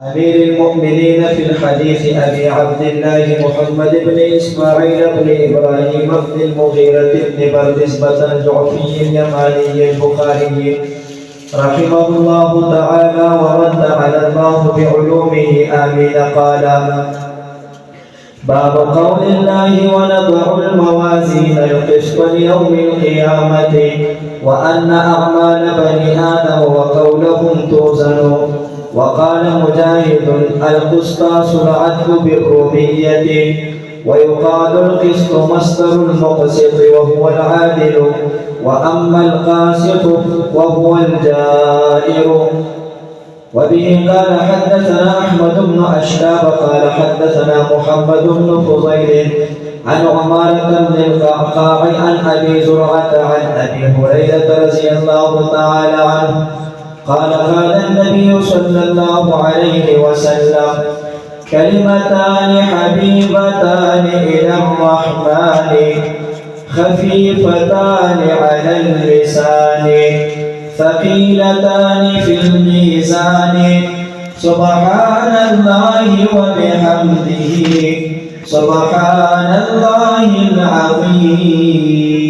أمير المؤمنين في الحديث أبي عبد الله محمد بن إسماعيل بن إبراهيم بن المغيرة بن بردزبة الجعفي اليماني البخاري رحمه الله تعالى ورد على الله بعلومه آمين. قال: باب قول الله: ونضع الموازين القسط ليوم القيامة وأن أعمال بني آدم وقولهم توزن. وقال مجاهد: القسطاس العدل بالرومية، ويقال القسط مصدر المقسط وهو العادل، وأما القاسط وهو الجائر. وبه قال حدثنا أحمد بن أشتاب قال حدثنا محمد بن فضيل عن عمارة بن القعقاع عن أبي زرعة عن أبي هريرة رضي الله تعالى عنه قال: قال النبي صلى الله عليه وسلم: كلمتان حبيبتان إلى الرحمن خفيفتان على اللسان ثقيلتان في الميزان سبحان الله وبحمده سبحان الله العظيم.